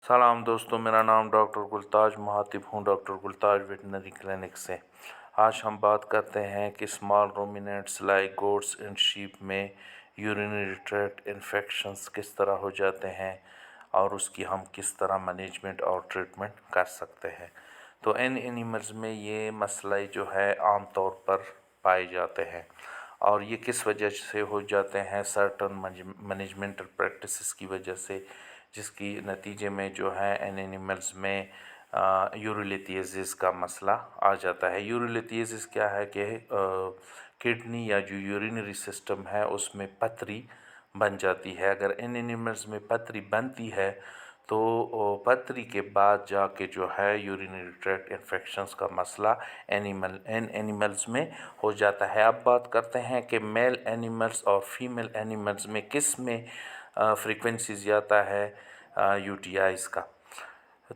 सलाम दोस्तों, मेरा नाम डॉक्टर गुलताज महातिब हूँ, डॉक्टर गुलताज वेटनरी क्लिनिक से। आज हम बात करते हैं कि small ruminants like goats and sheep में यूरिनरी ट्रैक्ट इन्फेक्शंस किस तरह हो जाते हैं और उसकी हम किस तरह मैनेजमेंट और ट्रीटमेंट कर सकते हैं। तो इन एनिमल्स में ये मसला जो है आम तौर पर पाए जाते हैं और ये किस वजह से हो जाते हैं, सर्टन मैनेजमेंटल प्रैक्टिसेस की वजह से, जिसकी नतीजे में जो है इन एनिमल्स में यूरिलिथियासिस का मसला आ जाता है। यूरिलिथियासिस क्या है कि किडनी या जो यूरिनरी सिस्टम है उसमें पथरी बन जाती है। अगर इन एनिमल्स में पथरी बनती है तो पथरी के बाद जाके जो है यूरिनरी ट्रैक्ट इन्फेक्शंस का मसला इन एनिमल्स में हो जाता है। अब बात करते हैं कि मेल एनिमल्स और फीमेल एनिमल्स में किस में फ्रीक्वेंसी ज़्यादा है यूटीआईज़ का।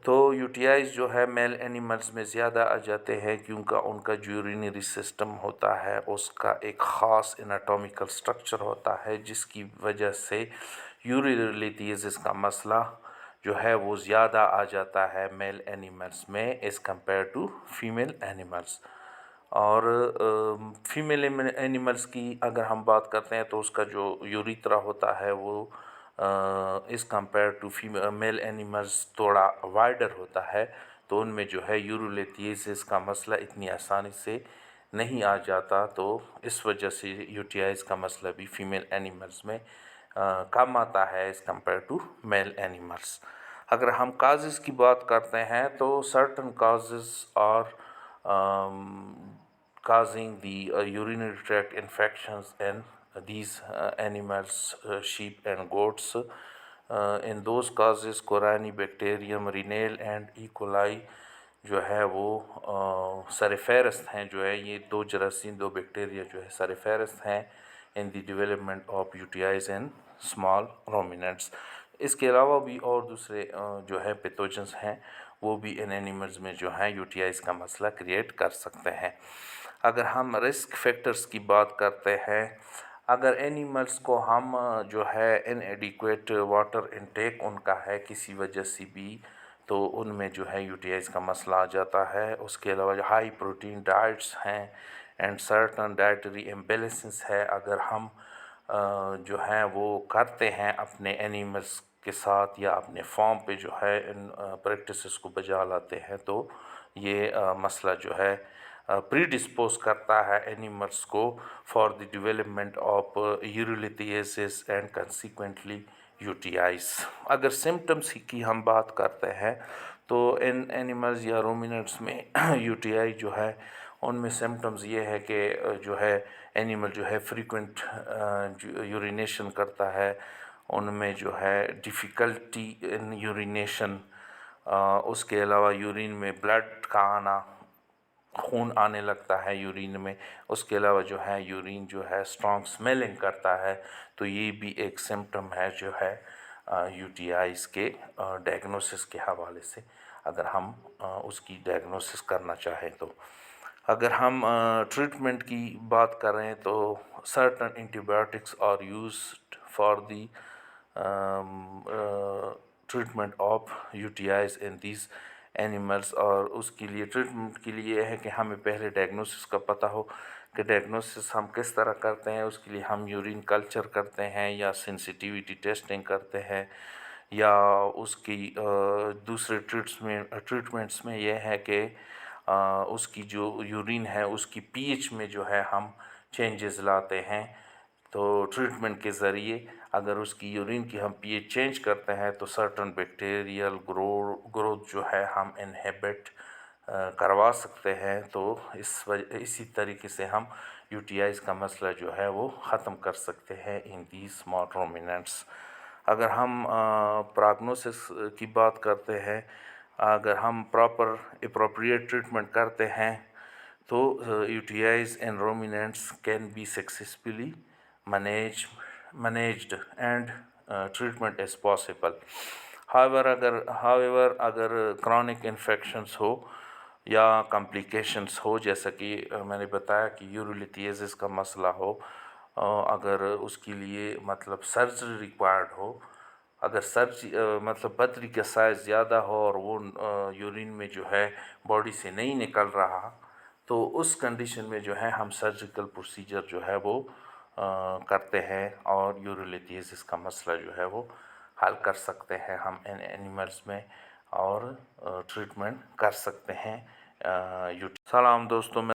तो यूटीआईज़ जो है मेल एनिमल्स में ज़्यादा आ जाते हैं क्योंकि उनका जो यूरिनरी सिस्टम होता है उसका एक ख़ास एनाटॉमिकल स्ट्रक्चर होता है, जिसकी वजह से यूरिलिथियासिस का मसला जो है वो ज़्यादा आ जाता है मेल एनिमल्स में as compare to female animals. और फीमेल एनिमल्स की अगर हम बात करते हैं तो उसका जो यूरिथ्रा होता है वो is compare to male animals थोड़ा वाइडर होता है, तो उनमें जो है यूरिलिथियासिस का मसला इतनी आसानी से नहीं आ जाता। तो इस वजह से यूटीआईज़ का मसला भी फीमेल एनिमल्स में कम आता है as compare to male animals. अगर हम काजेज़ की बात करते हैं तो सर्टन काजेज़ और causing the urinary tract infections in these animals, sheep and goats. In those causes Corynebacterium, renal and E. coli जो है वो सरफेरस्त हैं, जो है ये दो जरासीम, दो बैक्टीरिया जो है सरफेरस्त हैं in the development of UTIs in small ruminants. इसके अलावा भी और दूसरे जो है पैथोजेंस हैं वो भी इन एनिमल्स में जो है यूटीआईज का मसला क्रिएट कर सकते हैं। अगर हम रिस्क फैक्टर्स की बात करते हैं, अगर एनिमल्स को हम जो है इनएडिक्वेट वाटर इनटेक उनका है किसी वजह से भी, तो उनमें जो है यूटीआईज़ का मसला आ जाता है। उसके अलावा जो हाई प्रोटीन डाइट्स हैं एंड सर्टन डाइटरी इम्बेलेंसेस है, अगर हम जो हैं वो करते हैं अपने एनिमल्स के साथ या अपने फार्म पे जो है इन प्रैक्टिसेस को बजा लाते हैं, तो ये मसला जो है प्रीडिस्पोज करता है एनिमल्स को for the development of urolithiasis and consequently UTIs. अगर सिम्टम्स की हम बात करते हैं तो इन एनिमल्स या रूमिनेंट्स में यूटीआई जो है उनमें सिम्टम्स ये है कि जो है एनिमल जो है फ्रीक्वेंट यूरिनेशन करता है, उनमें जो है डिफ़िकल्टी इन यूरिनेशन, उसके अलावा यूरिन में ब्लड का आना, खून आने लगता है यूरिन में, उसके अलावा जो है यूरिन जो है स्ट्रॉन्ग स्मेलिंग करता है, तो ये भी एक सिम्टम है जो है यूटीआईज़ के डायग्नोसिस के हवाले से, अगर हम उसकी डायग्नोसिस करना चाहें तो। अगर हम ट्रीटमेंट की बात करें तो certain antibiotics are used for the treatment of UTIs in these animals. और उसके लिए ट्रीटमेंट के लिए है कि हमें पहले डायग्नोसिस का पता हो कि डायग्नोसिस हम किस तरह करते हैं। उसके लिए हम यूरिन कल्चर करते हैं या सेंसिटिविटी टेस्टिंग करते हैं, या उसकी दूसरे ट्रीटमेंट्स में यह है कि उसकी जो यूरिन है उसकी पीएच में जो है हम चेंजेस लाते हैं। तो ट्रीटमेंट के ज़रिए अगर उसकी यूरिन की हम पीएच चेंज करते हैं तो सर्टन बैक्टीरियल ग्रोथ जो है हम इनहिबिट करवा सकते हैं। तो इसी तरीके से हम यूटीआईज़ का मसला जो है वो ख़त्म कर सकते हैं इन दी स्मॉल रूमिनेंट्स। अगर हम प्रोग्नोसिस की बात करते हैं, अगर हम प्रॉपर एप्रोप्रिएट ट्रीटमेंट करते हैं तो UTIs in ruminants can be successfully managed and treatment is possible. However, अगर chronic infections हो या complications हो, जैसा कि मैंने बताया कि यूरिलिथियासिस का मसला हो, अगर उसके लिए मतलब सर्जरी रिक्वायर्ड हो, اگر مطلب پتری کا سائز زیادہ ہو اور وہ یورین میں جو ہے باڈی سے نہیں نکل رہا، تو اس کنڈیشن میں جو ہے ہم سرجیکل پروسیجر جو ہے وہ کرتے ہیں، اور یورولیتھیسس کا مسئلہ جو ہے وہ حل کر سکتے ہیں ہم ان اینیملز میں، اور ٹریٹمنٹ کر سکتے ہیں۔ سلام دوستوں، میں